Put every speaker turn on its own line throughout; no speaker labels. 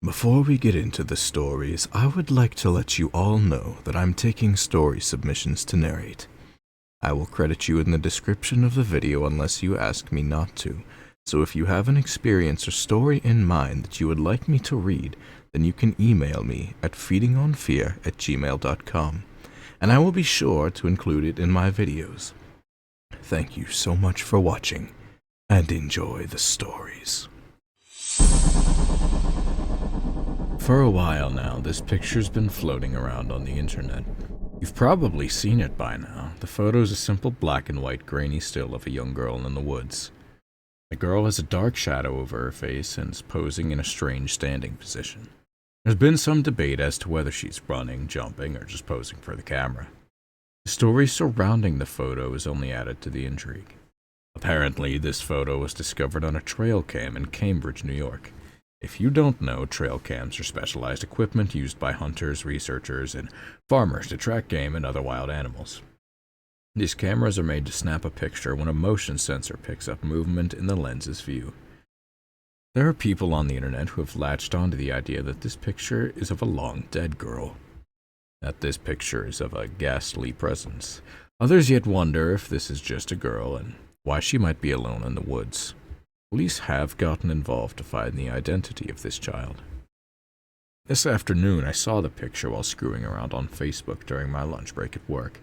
Before we get into the stories, I would like to let you all know that I'm taking story submissions to narrate. I will credit you in the description of the video unless you ask me not to, so if you have an experience or story in mind that you would like me to read, then you can email me at feedingonfear@gmail.com, and I will be sure to include it in my videos. Thank you so much for watching, and enjoy the stories. For a while now, this picture's been floating around on the internet. You've probably seen it by now. The photo's a simple black and white grainy still of a young girl in the woods. The girl has a dark shadow over her face and is posing in a strange standing position. There's been some debate as to whether she's running, jumping, or just posing for the camera. The story surrounding the photo is only added to the intrigue. Apparently, this photo was discovered on a trail cam in Cambridge, New York. If you don't know, trail cams are specialized equipment used by hunters, researchers, and farmers to track game and other wild animals. These cameras are made to snap a picture when a motion sensor picks up movement in the lens's view. There are people on the internet who have latched onto the idea that this picture is of a long-dead girl, that this picture is of a ghastly presence. Others yet wonder if this is just a girl and why she might be alone in the woods. Police have gotten involved to find the identity of this child. This afternoon, I saw the picture while screwing around on Facebook during my lunch break at work.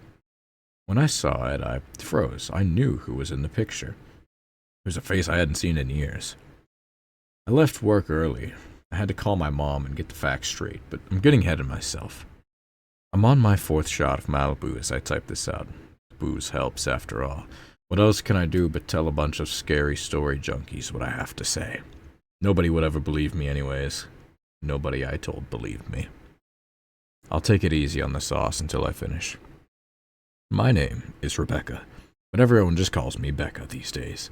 When I saw it, I froze. I knew who was in the picture. It was a face I hadn't seen in years. I left work early. I had to call my mom and get the facts straight, but I'm getting ahead of myself. I'm on my 4th shot of Malibu as I type this out. Booze helps, after all. What else can I do but tell a bunch of scary story junkies what I have to say? Nobody would ever believe me anyways. Nobody I told believed me. I'll take it easy on the sauce until I finish. My name is Rebecca, but everyone just calls me Becca these days.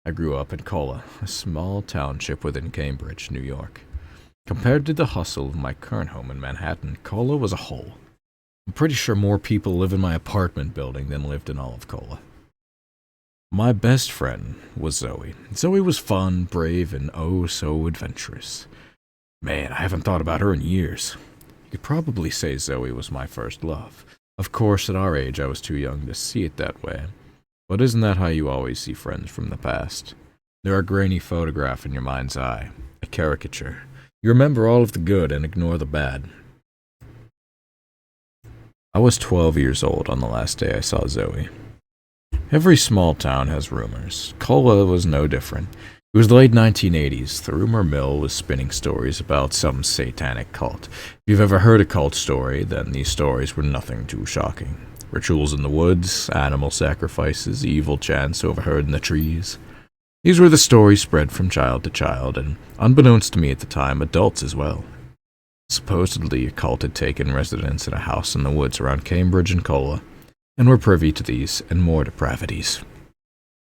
I grew up in Cola, a small township within Cambridge, New York. Compared to the hustle of my current home in Manhattan, Cola was a hole. I'm pretty sure more people live in my apartment building than lived in all of Cola. My best friend was Zoe. Zoe was fun, brave, and oh so adventurous. Man, I haven't thought about her in years. You could probably say Zoe was my first love. Of course, at our age, I was too young to see it that way. But isn't that how you always see friends from the past? They're a grainy photograph in your mind's eye, a caricature. You remember all of the good and ignore the bad. I was 12 years old on the last day I saw Zoe. Every small town has rumors. Cola was no different. It was the late 1980s. The rumor mill was spinning stories about some satanic cult. If you've ever heard a cult story, then these stories were nothing too shocking. Rituals in the woods, animal sacrifices, evil chants overheard in the trees. These were the stories spread from child to child, and unbeknownst to me at the time, adults as well. Supposedly, a cult had taken residence in a house in the woods around Cambridge and Cola, and were privy to these and more depravities.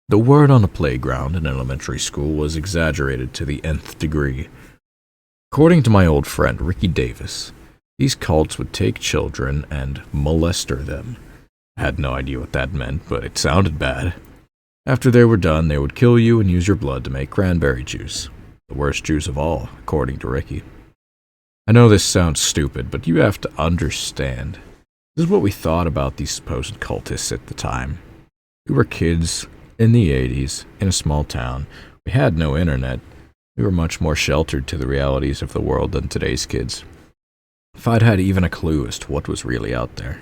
The word on a playground in elementary school was exaggerated to the nth degree. According to my old friend Ricky Davis, these cults would take children and molester them. I had no idea what that meant, but it sounded bad. After they were done, they would kill you and use your blood to make cranberry juice. The worst juice of all, according to Ricky. I know this sounds stupid, but you have to understand. This is what we thought about these supposed cultists at the time. We were kids in the 80s, in a small town. We had no internet. We were much more sheltered to the realities of the world than today's kids. If I'd had even a clue as to what was really out there.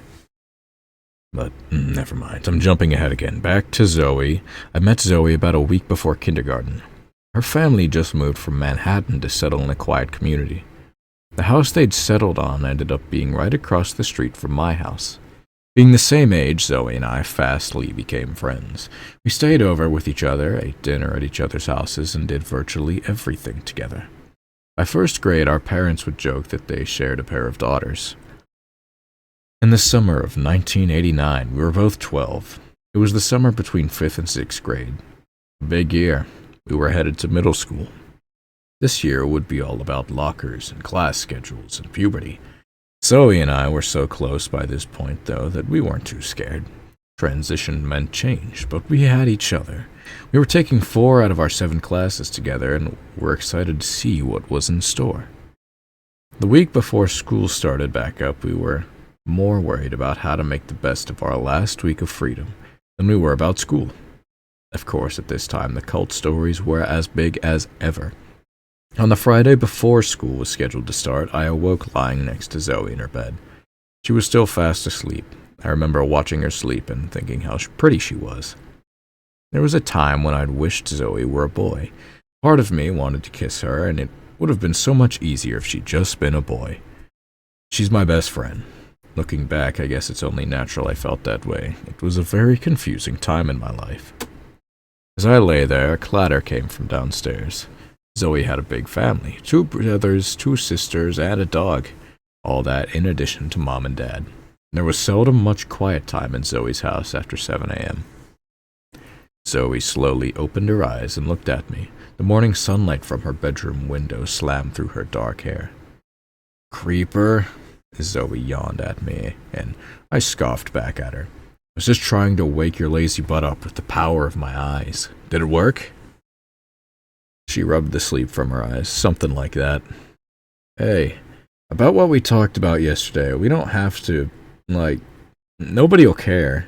But never mind, I'm jumping ahead again. Back to Zoe. I met Zoe about a week before kindergarten. Her family just moved from Manhattan to settle in a quiet community. The house they'd settled on ended up being right across the street from my house. Being the same age, Zoe and I fastly became friends. We stayed over with each other, ate dinner at each other's houses, and did virtually everything together. By 1st grade, our parents would joke that they shared a pair of daughters. In the summer of 1989, we were both 12. It was the summer between 5th and 6th grade. A big year. We were headed to middle school. This year would be all about lockers and class schedules and puberty. Zoe and I were so close by this point, though, that we weren't too scared. Transition meant change, but we had each other. We were taking 4 out of our 7 classes together, and were excited to see what was in store. The week before school started back up, we were more worried about how to make the best of our last week of freedom than we were about school. Of course, at this time, the cult stories were as big as ever. On the Friday before school was scheduled to start, I awoke lying next to Zoe in her bed. She was still fast asleep. I remember watching her sleep and thinking how pretty she was. There was a time when I'd wished Zoe were a boy. Part of me wanted to kiss her, and it would have been so much easier if she'd just been a boy. She's my best friend. Looking back, I guess it's only natural I felt that way. It was a very confusing time in my life. As I lay there, a clatter came from downstairs. Zoe had a big family, 2 brothers, 2 sisters, and a dog. All that in addition to Mom and Dad. There was seldom much quiet time in Zoe's house after 7 a.m. Zoe slowly opened her eyes and looked at me. The morning sunlight from her bedroom window slammed through her dark hair. "Creeper," Zoe yawned at me, and I scoffed back at her. "I was just trying to wake your lazy butt up with the power of my eyes. Did it work?" She rubbed the sleep from her eyes, something like that. "Hey, about what we talked about yesterday, we don't have to, nobody'll care.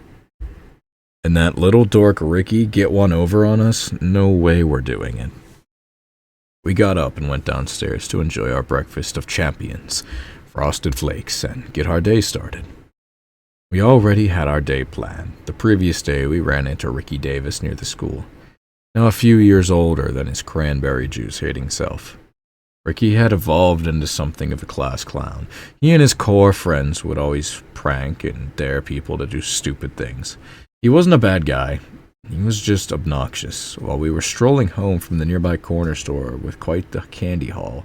And that little dork Ricky get one over on us? No way we're doing it." We got up and went downstairs to enjoy our breakfast of champions, frosted flakes, and get our day started. We already had our day planned. The previous day, we ran into Ricky Davis near the school, now a few years older than his cranberry juice-hating self. Ricky had evolved into something of a class clown. He and his core friends would always prank and dare people to do stupid things. He wasn't a bad guy. He was just obnoxious. While we were strolling home from the nearby corner store with quite the candy haul,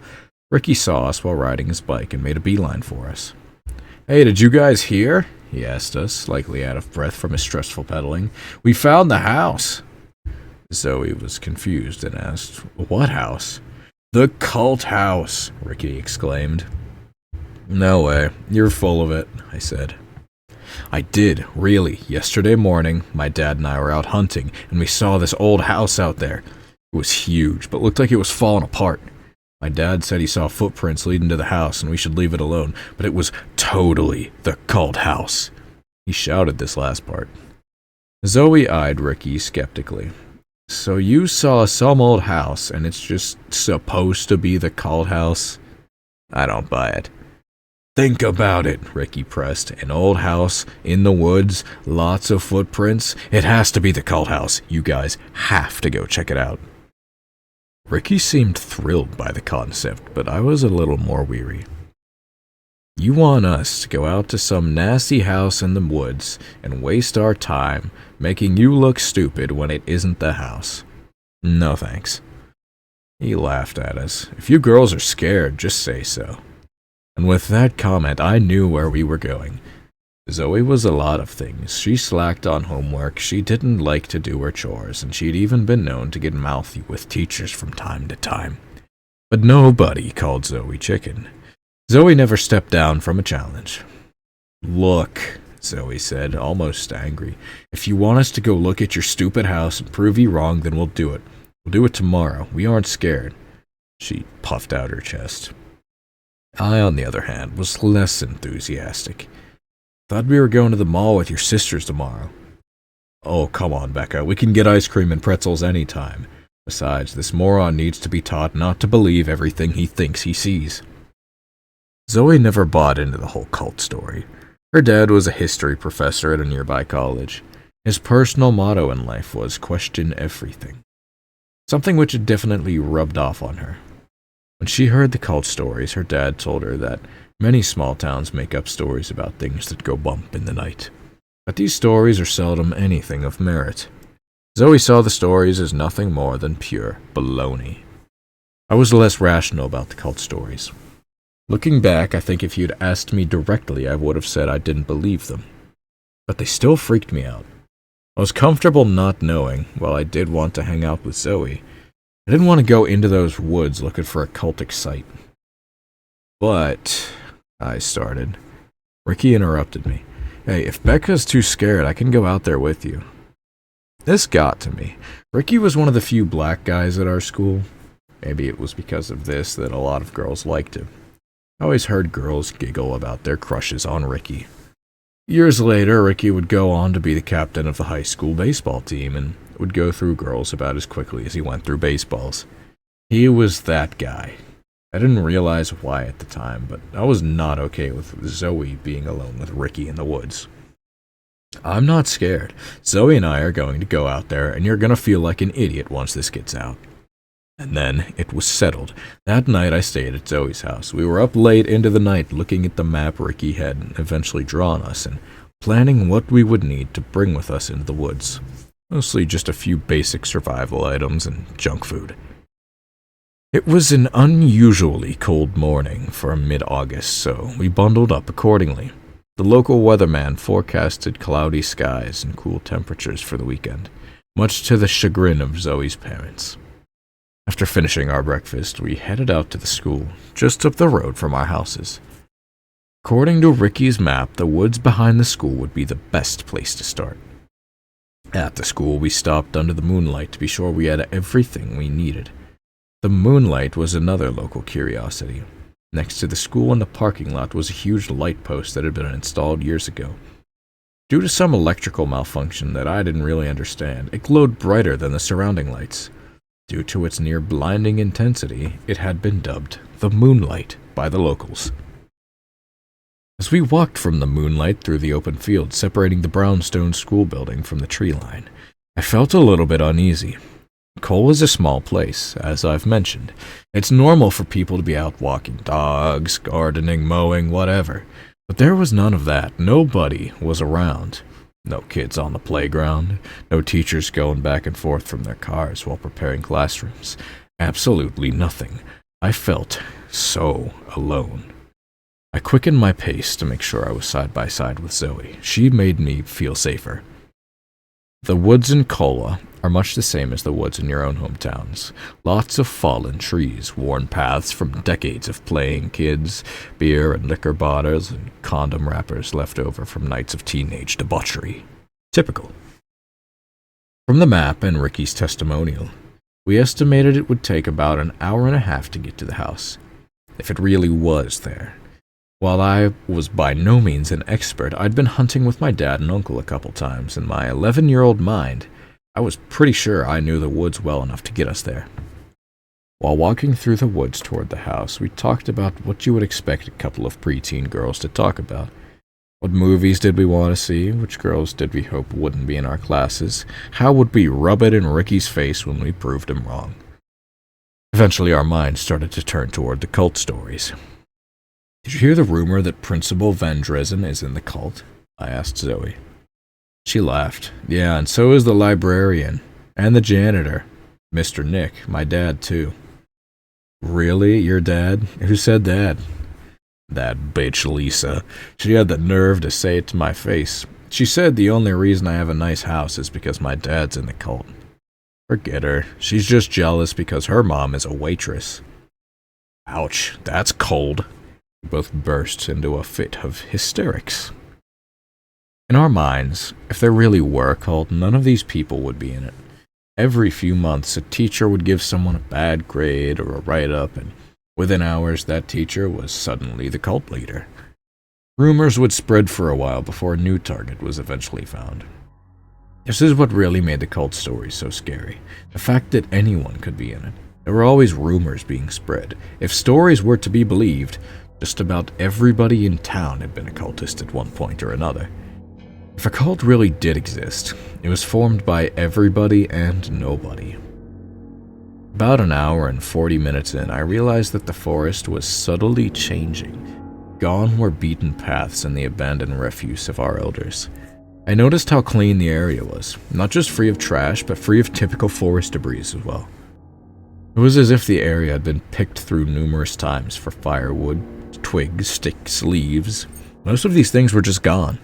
Ricky saw us while riding his bike and made a beeline for us. "Hey, did you guys hear?" he asked us, likely out of breath from his stressful pedaling. "We found the house." Zoe was confused and asked, "What house?" "The cult house," Ricky exclaimed. "No way, you're full of it," I said. "I did, really. Yesterday morning, my dad and I were out hunting, and we saw this old house out there. It was huge, but looked like it was falling apart. My dad said he saw footprints leading to the house, and we should leave it alone, but it was totally the cult house." He shouted this last part. Zoe eyed Ricky skeptically. "So you saw some old house, and it's just supposed to be the cult house?" "I don't buy it." "Think about it," Ricky pressed. "An old house, in the woods, lots of footprints. It has to be the cult house. You guys have to go check it out." Ricky seemed thrilled by the concept, but I was a little more weary. "You want us to go out to some nasty house in the woods and waste our time making you look stupid when it isn't the house? No thanks." He laughed at us. "If you girls are scared, just say so." And with that comment, I knew where we were going. Zoe was a lot of things. She slacked on homework, she didn't like to do her chores, and she'd even been known to get mouthy with teachers from time to time. But nobody called Zoe chicken. Zoe never stepped down from a challenge. "Look," Zoe said, almost angry. "If you want us to go look at your stupid house and prove you wrong, then we'll do it. We'll do it tomorrow. We aren't scared." She puffed out her chest. I, on the other hand, was less enthusiastic. "Thought we were going to the mall with your sisters tomorrow." "Oh, come on, Becca. We can get ice cream and pretzels anytime. Besides, this moron needs to be taught not to believe everything he thinks he sees." Zoe never bought into the whole cult story. Her dad was a history professor at a nearby college. His personal motto in life was question everything. Something which had definitely rubbed off on her. When she heard the cult stories, her dad told her that many small towns make up stories about things that go bump in the night. But these stories are seldom anything of merit. Zoe saw the stories as nothing more than pure baloney. I was less rational about the cult stories. Looking back, I think if you'd asked me directly, I would have said I didn't believe them. But they still freaked me out. I was comfortable not knowing, while I did want to hang out with Zoe. I didn't want to go into those woods looking for a cultic site. "But," I started. Ricky interrupted me. "Hey, if Becca's too scared, I can go out there with you." This got to me. Ricky was one of the few black guys at our school. Maybe it was because of this that a lot of girls liked him. I always heard girls giggle about their crushes on Ricky. Years later, Ricky would go on to be the captain of the high school baseball team and would go through girls about as quickly as he went through baseballs. He was that guy. I didn't realize why at the time, but I was not okay with Zoe being alone with Ricky in the woods. I'm not scared. Zoe and I are going to go out there, and you're going to feel like an idiot once this gets out. And then it was settled. That night I stayed at Zoe's house. We were up late into the night looking at the map Ricky had eventually drawn us and planning what we would need to bring with us into the woods. Mostly just a few basic survival items and junk food. It was an unusually cold morning for mid-August, so we bundled up accordingly. The local weatherman forecasted cloudy skies and cool temperatures for the weekend, much to the chagrin of Zoe's parents. After finishing our breakfast, we headed out to the school, just up the road from our houses. According to Ricky's map, the woods behind the school would be the best place to start. At the school, we stopped under the moonlight to be sure we had everything we needed. The moonlight was another local curiosity. Next to the school in the parking lot was a huge light post that had been installed years ago. Due to some electrical malfunction that I didn't really understand, it glowed brighter than the surrounding lights. Due to its near-blinding intensity, it had been dubbed the Moonlight by the locals. As we walked from the moonlight through the open field separating the brownstone school building from the tree line, I felt a little bit uneasy. Cole is a small place, as I've mentioned. It's normal for people to be out walking dogs, gardening, mowing, whatever. But there was none of that. Nobody was around. No kids on the playground. No teachers going back and forth from their cars while preparing classrooms. Absolutely nothing. I felt so alone. I quickened my pace to make sure I was side by side with Zoe. She made me feel safer. The woods in Kola are much the same as the woods in your own hometowns. Lots of fallen trees, worn paths from decades of playing kids, beer and liquor bottles, and condom wrappers left over from nights of teenage debauchery. Typical. From the map and Ricky's testimonial, we estimated it would take about an hour and a half to get to the house, if it really was there. While I was by no means an expert, I'd been hunting with my dad and uncle a couple times. In my 11-year-old mind, I was pretty sure I knew the woods well enough to get us there. While walking through the woods toward the house, we talked about what you would expect a couple of preteen girls to talk about. What movies did we want to see? Which girls did we hope wouldn't be in our classes? How would we rub it in Ricky's face when we proved him wrong? Eventually, our minds started to turn toward the cult stories. Did you hear the rumor that Principal Van Drezen is in the cult? I asked Zoe. She laughed. Yeah, and so is the librarian. And the janitor. Mr. Nick, my dad, too. Really? Your dad? Who said that? That bitch Lisa. She had the nerve to say it to my face. She said the only reason I have a nice house is because my dad's in the cult. Forget her. She's just jealous because her mom is a waitress. Ouch, that's cold. We both burst into a fit of hysterics. In our minds, if there really were a cult, none of these people would be in it. Every few months, a teacher would give someone a bad grade or a write-up, and within hours, that teacher was suddenly the cult leader. Rumors would spread for a while before a new target was eventually found. This is what really made the cult story so scary. The fact that anyone could be in it. There were always rumors being spread. If stories were to be believed, just about everybody in town had been a cultist at one point or another. If a cult really did exist, it was formed by everybody and nobody. About an hour and 40 minutes in, I realized that the forest was subtly changing. Gone were beaten paths and the abandoned refuse of our elders. I noticed how clean the area was, not just free of trash, but free of typical forest debris as well. It was as if the area had been picked through numerous times for firewood, twigs, sticks, leaves. Most of these things were just gone.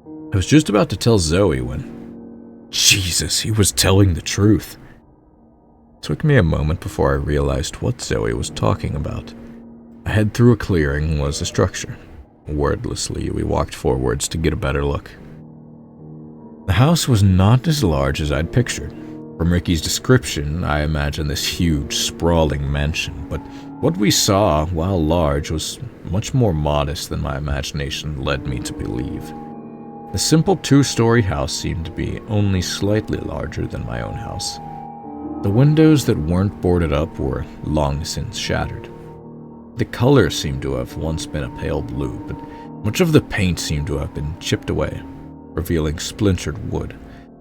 I was just about to tell Zoe when... Jesus, he was telling the truth. It took me a moment before I realized what Zoe was talking about. Ahead through a clearing was a structure. Wordlessly, we walked forwards to get a better look. The house was not as large as I'd pictured. From Ricky's description, I imagined this huge, sprawling mansion, but what we saw, while large, was much more modest than my imagination led me to believe. The simple two-story house seemed to be only slightly larger than my own house. The windows that weren't boarded up were long since shattered. The color seemed to have once been a pale blue, but much of the paint seemed to have been chipped away, revealing splintered wood.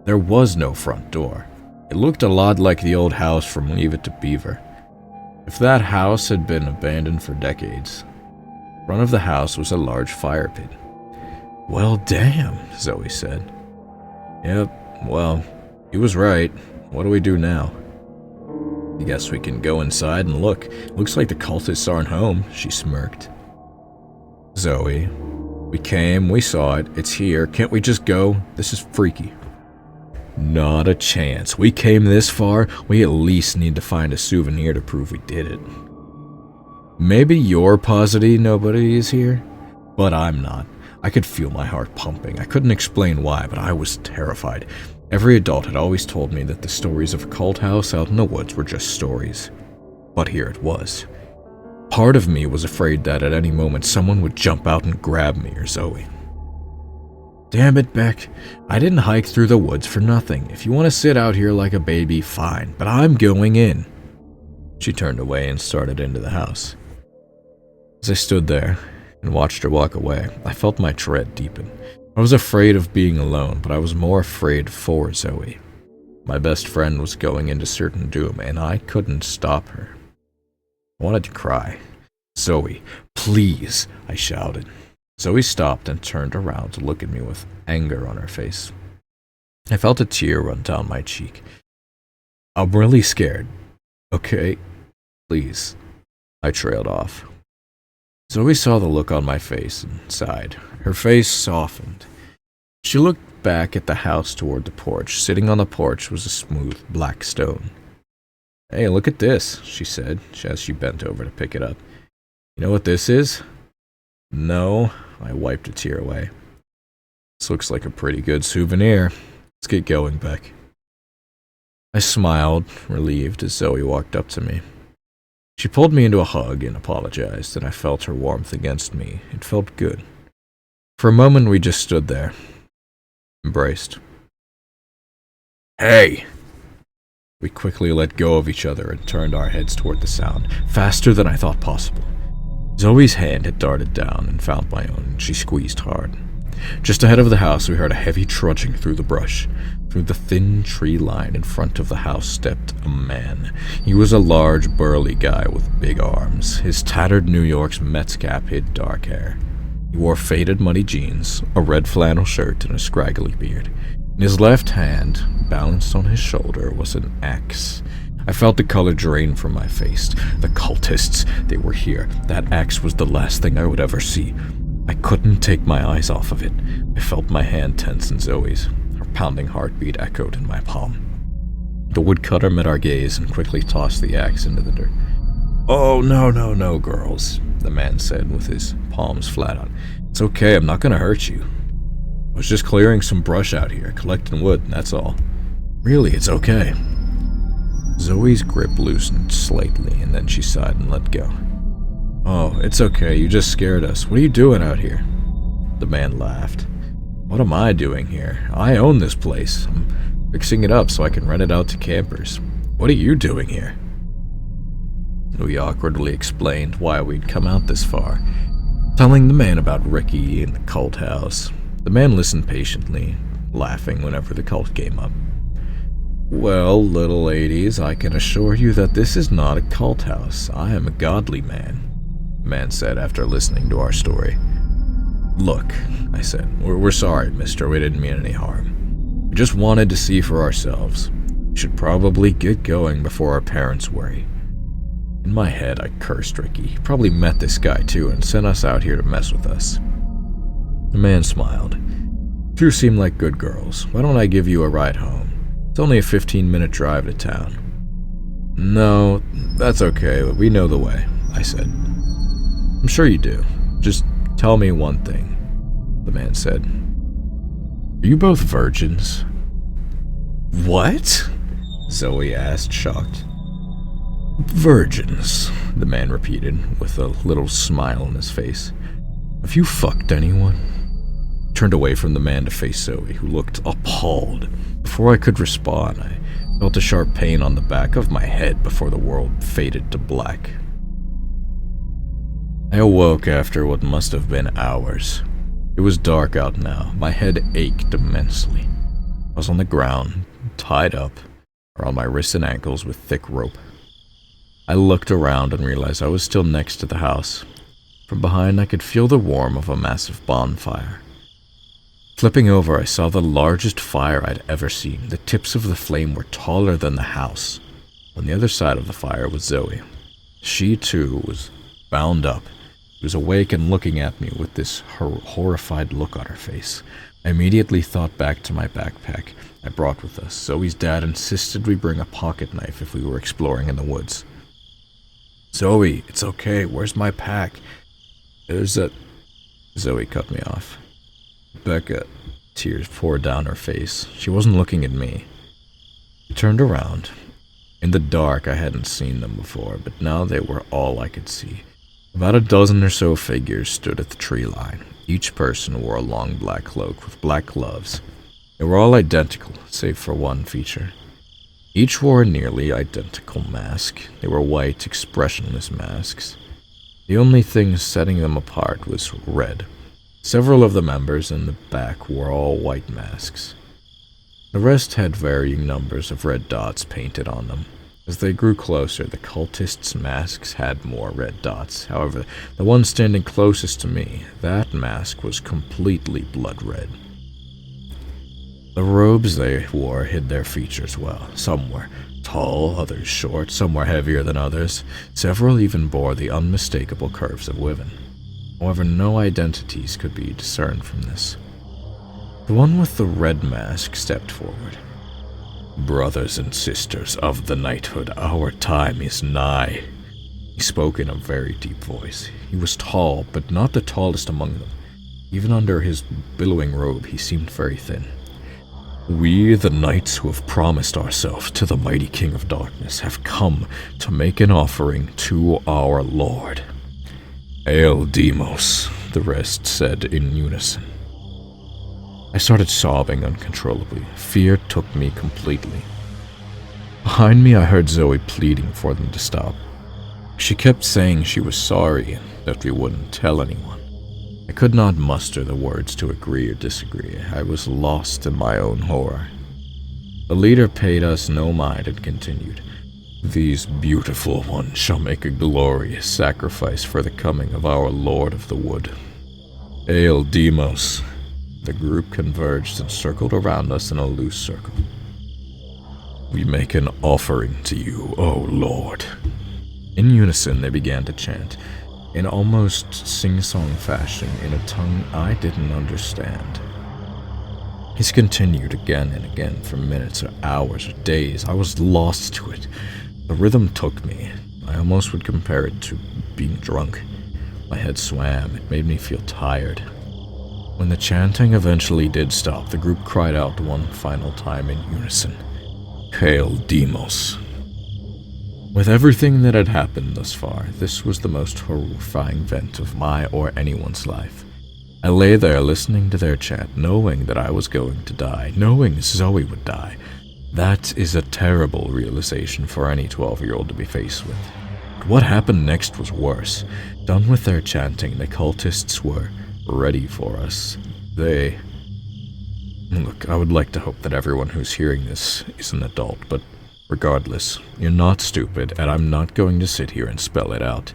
There was no front door. It looked a lot like the old house from Leave It to Beaver. If that house had been abandoned for decades, in front of the house was a large fire pit. "Well, damn," Zoe said. "Yep, well, he was right. What do we do now?" "I guess we can go inside and look. Looks like the cultists aren't home," she smirked. "Zoe, we came, we saw it, it's here. Can't we just go? This is freaky." "Not a chance. We came this far, we at least need to find a souvenir to prove we did it." "Maybe you're positive nobody is here, but I'm not. I could feel my heart pumping. I couldn't explain why, but I was terrified. Every adult had always told me that the stories of a cult house out in the woods were just stories. But here it was. Part of me was afraid that at any moment someone would jump out and grab me or Zoe. "Damn it, Beck. I didn't hike through the woods for nothing. If you want to sit out here like a baby, fine, but I'm going in." She turned away and started into the house. As I stood there and watched her walk away, I felt my dread deepen. I was afraid of being alone, but I was more afraid for Zoe. My best friend was going into certain doom, and I couldn't stop her. I wanted to cry. "Zoe, please," I shouted. Zoe stopped and turned around to look at me with anger on her face. I felt a tear run down my cheek. "I'm really scared. Okay? Please." I trailed off. Zoe saw the look on my face and sighed. Her face softened. She looked back at the house toward the porch. Sitting on the porch was a smooth black stone. "Hey, look at this," she said, as she bent over to pick it up. "You know what this is?" "No," I wiped a tear away. "This looks like a pretty good souvenir. Let's get going, Beck." I smiled, relieved, as Zoe walked up to me. She pulled me into a hug and apologized, and I felt her warmth against me. It felt good. For a moment, we just stood there, embraced. "Hey!" We quickly let go of each other and turned our heads toward the sound, faster than I thought possible. Zoe's hand had darted down and found my own, and she squeezed hard. Just ahead of the house, we heard a heavy trudging through the brush. Through the thin tree line in front of the house stepped a man. He was a large, burly guy with big arms. His tattered New York's Mets cap hid dark hair. He wore faded, muddy jeans, a red flannel shirt, and a scraggly beard. In his left hand, balanced on his shoulder, was an axe. I felt the color drain from my face. The cultists, they were here. That axe was the last thing I would ever see. I couldn't take my eyes off of it. I felt my hand tense in Zoe's. Her pounding heartbeat echoed in my palm. The woodcutter met our gaze and quickly tossed the axe into the dirt. "Oh, no, girls," the man said with his palms flat out. "It's okay, I'm not gonna hurt you. I was just clearing some brush out here, collecting wood, that's all. Really, it's okay." Zoe's grip loosened slightly, and then she sighed and let go. "Oh, it's okay, you just scared us. What are you doing out here?" The man laughed. "What am I doing here? I own this place. I'm fixing it up so I can rent it out to campers. What are you doing here?" We awkwardly explained why we'd come out this far, telling the man about Ricky and the cult house. The man listened patiently, laughing whenever the cult came up. "Well, little ladies, I can assure you that this is not a cult house. I am a godly man," the man said after listening to our story. "Look," I said, we're sorry, mister, we didn't mean any harm. We just wanted to see for ourselves. We should probably get going before our parents worry." In my head, I cursed Ricky. He probably met this guy too and sent us out here to mess with us. The man smiled. "You seem like good girls. Why don't I give you a ride home? It's only a 15-minute drive to town." "No, that's okay. We know the way," I said. "I'm sure you do. Just tell me one thing," the man said. "Are you both virgins?" "What?" Zoe asked, shocked. Virgins, the man repeated, with a little smile on his face. Have you fucked anyone? I turned away from the man to face Zoe, who looked appalled. Before I could respond, I felt a sharp pain on the back of my head before the world faded to black. I awoke after what must have been hours. It was dark out now. My head ached immensely. I was on the ground, tied up, around my wrists and ankles with thick rope. I looked around and realized I was still next to the house. From behind, I could feel the warmth of a massive bonfire. Flipping over, I saw the largest fire I'd ever seen. The tips of the flame were taller than the house. On the other side of the fire was Zoe. She, too, was bound up. She was awake and looking at me with this horrified look on her face. I immediately thought back to my backpack I brought with us. Zoe's dad insisted we bring a pocket knife if we were exploring in the woods. Zoe, it's okay. Where's my pack? Zoe cut me off. Becca, tears poured down her face. She wasn't looking at me. She turned around. In the dark, I hadn't seen them before, but now they were all I could see. About a dozen or so figures stood at the tree line. Each person wore a long black cloak with black gloves. They were all identical, save for one feature. Each wore a nearly identical mask. They were white, expressionless masks. The only thing setting them apart was red. Several of the members in the back wore all white masks. The rest had varying numbers of red dots painted on them. As they grew closer, the cultists' masks had more red dots. However, the one standing closest to me, that mask was completely blood red. The robes they wore hid their features well. Some were tall, others short, some were heavier than others. Several even bore the unmistakable curves of women. However, no identities could be discerned from this. The one with the red mask stepped forward. Brothers and sisters of the knighthood, our time is nigh. He spoke in a very deep voice. He was tall, but not the tallest among them. Even under his billowing robe, he seemed very thin. We, the knights who have promised ourselves to the mighty King of Darkness, have come to make an offering to our Lord. Hail Demos, the rest said in unison. I started sobbing uncontrollably. Fear took me completely. Behind me, I heard Zoe pleading for them to stop. She kept saying she was sorry and that we wouldn't tell anyone. I could not muster the words to agree or disagree. I was lost in my own horror. The leader paid us no mind and continued. These beautiful ones shall make a glorious sacrifice for the coming of our Lord of the Wood. Hail Demos. The group converged and circled around us in a loose circle. We make an offering to you, O Lord. In unison, they began to chant, in almost sing-song fashion, in a tongue I didn't understand. This continued again and again for minutes or hours or days. I was lost to it. The rhythm took me. I almost would compare it to being drunk. My head swam. It made me feel tired. When the chanting eventually did stop, the group cried out one final time in unison. Hail Demos. With everything that had happened thus far, this was the most horrifying event of my or anyone's life. I lay there listening to their chant, knowing that I was going to die, knowing Zoe would die. That is a terrible realization for any 12-year-old to be faced with. But what happened next was worse. Done with their chanting, the cultists were ready for us. Look, I would like to hope that everyone who's hearing this is an adult, but regardless, you're not stupid, and I'm not going to sit here and spell it out.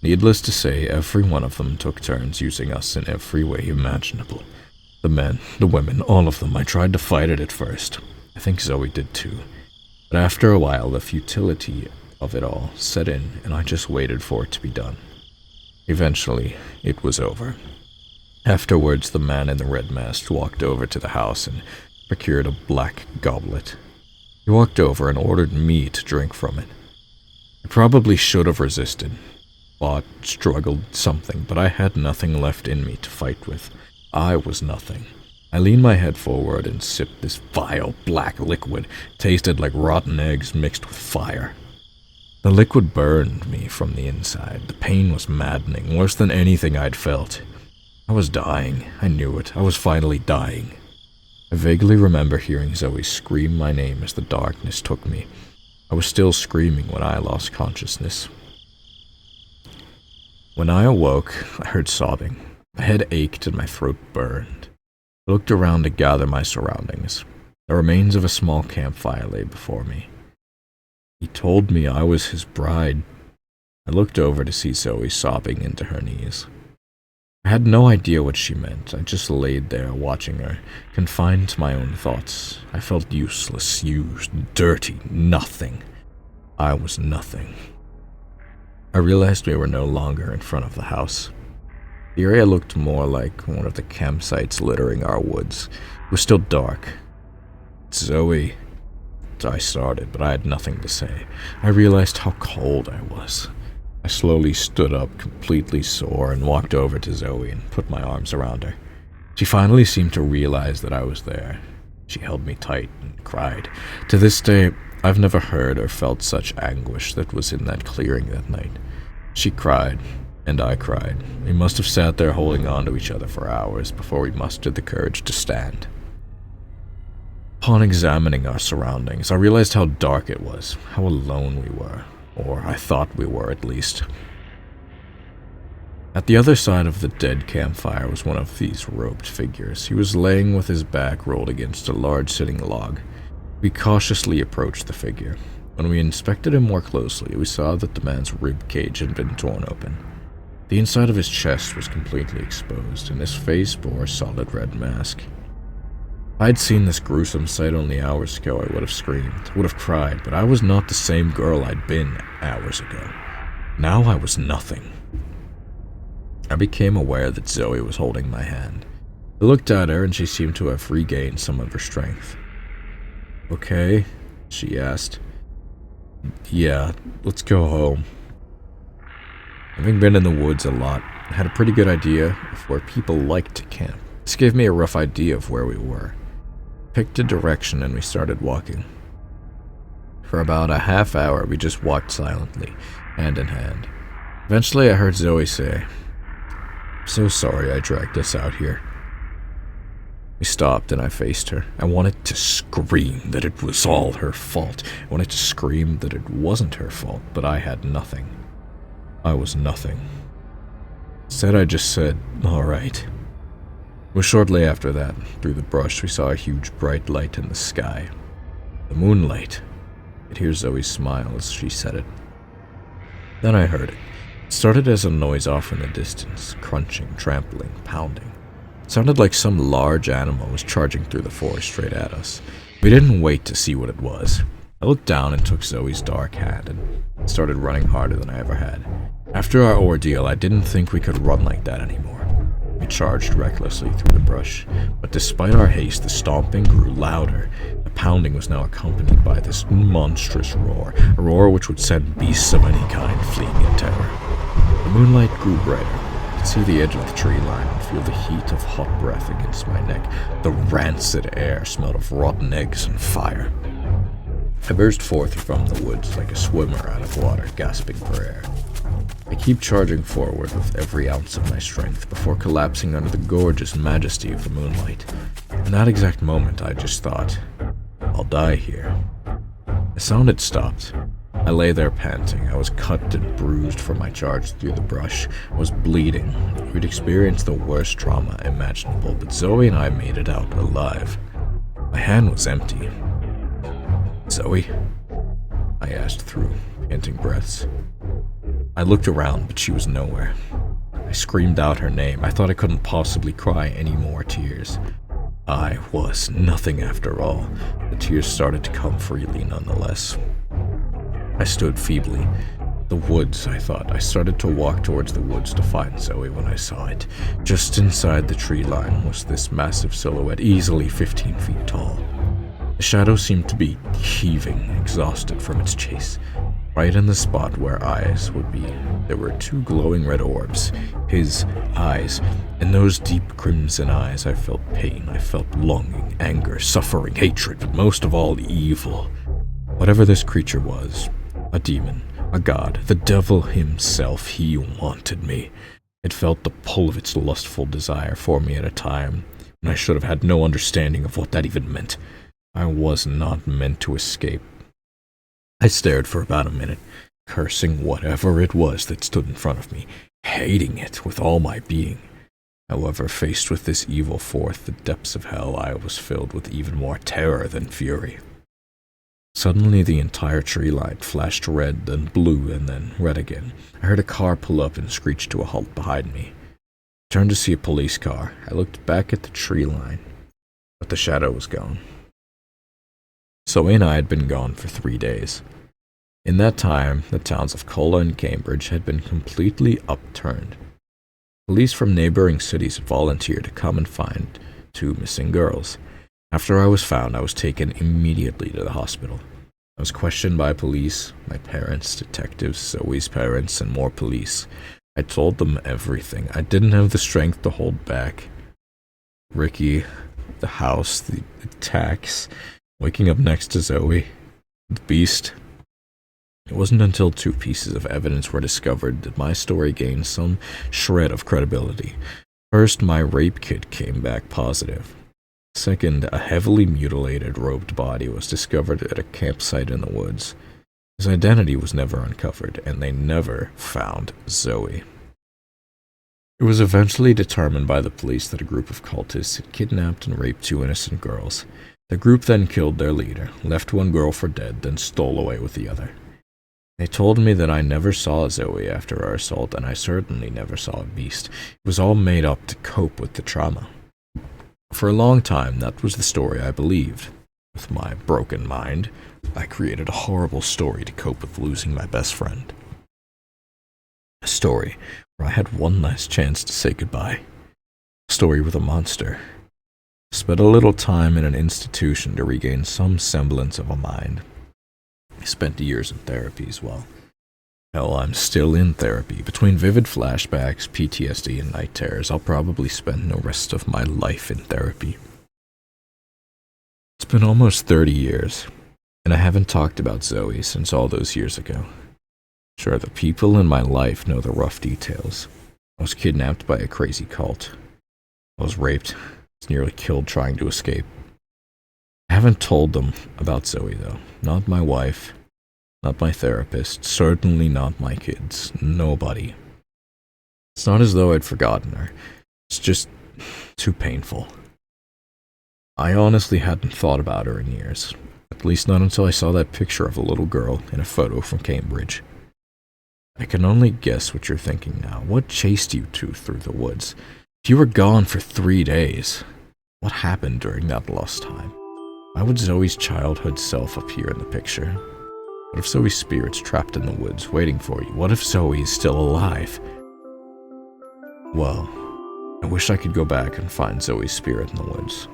Needless to say, every one of them took turns using us in every way imaginable. The men, the women, all of them. I tried to fight it at first. I think Zoe did too. But after a while, the futility of it all set in, and I just waited for it to be done. Eventually, it was over. Afterwards, the man in the red mask walked over to the house and procured a black goblet. He walked over and ordered me to drink from it. I probably should have resisted, fought, struggled, something, but I had nothing left in me to fight with. I was nothing. I leaned my head forward and sipped this vile black liquid. It tasted like rotten eggs mixed with fire. The liquid burned me from the inside. The pain was maddening, worse than anything I'd felt. I was dying. I knew it. I was finally dying. I vaguely remember hearing Zoe scream my name as the darkness took me. I was still screaming when I lost consciousness. When I awoke, I heard sobbing. My head ached and my throat burned. I looked around to gather my surroundings. The remains of a small campfire lay before me. He told me I was his bride. I looked over to see Zoe sobbing into her knees. I had no idea what she meant. I just laid there watching her, confined to my own thoughts. I felt useless, used, dirty, nothing. I was nothing. I realized we were no longer in front of the house. The area looked more like one of the campsites littering our woods. It was still dark. Zoe, I started, but I had nothing to say. I realized how cold I was. I slowly stood up, completely sore, and walked over to Zoe and put my arms around her. She finally seemed to realize that I was there. She held me tight and cried. To this day, I've never heard or felt such anguish that was in that clearing that night. She cried, and I cried. We must have sat there holding on to each other for hours before we mustered the courage to stand. Upon examining our surroundings, I realized how dark it was, how alone we were. Or I thought we were, at least. At the other side of the dead campfire was one of these robed figures. He was laying with his back rolled against a large sitting log. We cautiously approached the figure. When we inspected him more closely, we saw that the man's rib cage had been torn open. The inside of his chest was completely exposed, and his face bore a solid red mask. If I'd seen this gruesome sight only hours ago, I would have screamed, would have cried, but I was not the same girl I'd been hours ago. Now I was nothing. I became aware that Zoe was holding my hand. I looked at her and she seemed to have regained some of her strength. "Okay?" she asked. "Yeah, let's go home." Having been in the woods a lot, I had a pretty good idea of where people liked to camp. This gave me a rough idea of where we were. Picked a direction and we started walking. For about a half hour, we just walked silently, hand in hand. Eventually, I heard Zoe say, "I'm so sorry I dragged us out here." We stopped and I faced her. I wanted to scream that it was all her fault. I wanted to scream that it wasn't her fault, but I had nothing. I was nothing. Instead, I just said, "All right." It was shortly after that, through the brush, we saw a huge bright light in the sky. The moonlight. I could hear Zoe smile as she said it. Then I heard it. It started as a noise off in the distance, crunching, trampling, pounding. It sounded like some large animal was charging through the forest straight at us. We didn't wait to see what it was. I looked down and took Zoe's dark hand and started running harder than I ever had. After our ordeal, I didn't think we could run like that anymore. We charged recklessly through the brush, but despite our haste, the stomping grew louder. The pounding was now accompanied by this monstrous roar, a roar which would send beasts of any kind fleeing in terror. The moonlight grew brighter. I could see the edge of the tree line and feel the heat of hot breath against my neck. The rancid air smelled of rotten eggs and fire. I burst forth from the woods like a swimmer out of water, gasping for air. I keep charging forward with every ounce of my strength before collapsing under the gorgeous majesty of the moonlight. In that exact moment, I just thought, I'll die here. The sound had stopped. I lay there panting. I was cut and bruised from my charge through the brush. I was bleeding. We'd experienced the worst trauma imaginable, but Zoe and I made it out alive. My hand was empty. "Zoe?" I asked through panting breaths. I looked around, but she was nowhere. I screamed out her name. I thought I couldn't possibly cry any more tears. I was nothing after all. The tears started to come freely nonetheless. I stood feebly. The woods, I thought. I started to walk towards the woods to find Zoe when I saw it. Just inside the tree line was this massive silhouette, easily 15 feet tall. The shadow seemed to be heaving, exhausted from its chase. Right in the spot where eyes would be, there were two glowing red orbs, his eyes. In those deep crimson eyes, I felt pain, I felt longing, anger, suffering, hatred, but most of all, evil. Whatever this creature was, a demon, a god, the devil himself, he wanted me. It felt the pull of its lustful desire for me at a time when I should have had no understanding of what that even meant. I was not meant to escape. I stared for about a minute, cursing whatever it was that stood in front of me, hating it with all my being. However, faced with this evil force, the depths of hell, I was filled with even more terror than fury. Suddenly, the entire tree line flashed red, then blue, and then red again. I heard a car pull up and screech to a halt behind me. I turned to see a police car. I looked back at the tree line, but the shadow was gone. Zoe and I had been gone for 3 days. In that time, the towns of Cola and Cambridge had been completely upturned. Police from neighboring cities had volunteered to come and find 2 missing girls. After I was found, I was taken immediately to the hospital. I was questioned by police, my parents, detectives, Zoe's parents, and more police. I told them everything. I didn't have the strength to hold back. Ricky, the house, the attacks, waking up next to Zoe, the beast. It wasn't until 2 pieces of evidence were discovered that my story gained some shred of credibility. First, my rape kit came back positive. Second, a heavily mutilated, robed body was discovered at a campsite in the woods. His identity was never uncovered, and they never found Zoe. It was eventually determined by the police that a group of cultists had kidnapped and raped 2 innocent girls. The group then killed their leader, left 1 girl for dead, then stole away with the other. They told me that I never saw Zoe after our assault, and I certainly never saw a beast. It was all made up to cope with the trauma. For a long time, that was the story I believed. With my broken mind, I created a horrible story to cope with losing my best friend. A story where I had one last chance to say goodbye. A story with a monster. I spent a little time in an institution to regain some semblance of a mind. I spent years in therapy as well. Hell, I'm still in therapy. Between vivid flashbacks, PTSD, and night terrors, I'll probably spend the rest of my life in therapy. It's been almost 30 years, and I haven't talked about Zoe since all those years ago. Sure, the people in my life know the rough details. I was kidnapped by a crazy cult. I was raped. I was nearly killed trying to escape. I haven't told them about Zoe, though. Not my wife. Not my therapist, certainly not my kids, nobody. It's not as though I'd forgotten her, it's just too painful. I honestly hadn't thought about her in years, at least not until I saw that picture of a little girl in a photo from Cambridge. I can only guess what you're thinking now. What chased you 2 through the woods? If you were gone for 3 days, what happened during that lost time? Why would Zoe's childhood self appear in the picture? What if Zoe's spirit's trapped in the woods, waiting for you? What if Zoe is still alive? Well, I wish I could go back and find Zoe's spirit in the woods.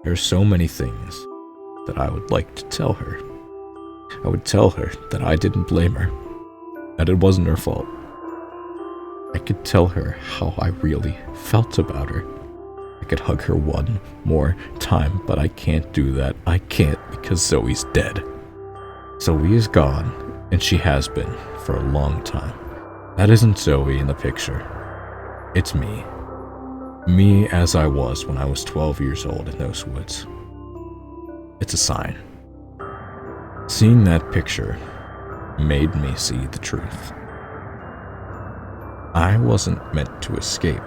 There are so many things that I would like to tell her. I would tell her that I didn't blame her, that it wasn't her fault. I could tell her how I really felt about her. I could hug her one more time, but I can't do that. I can't because Zoe's dead. Zoe is gone, and she has been for a long time. That isn't Zoe in the picture. It's me. Me as I was when I was 12 years old in those woods. It's a sign. Seeing that picture made me see the truth. I wasn't meant to escape.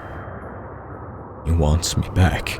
He wants me back.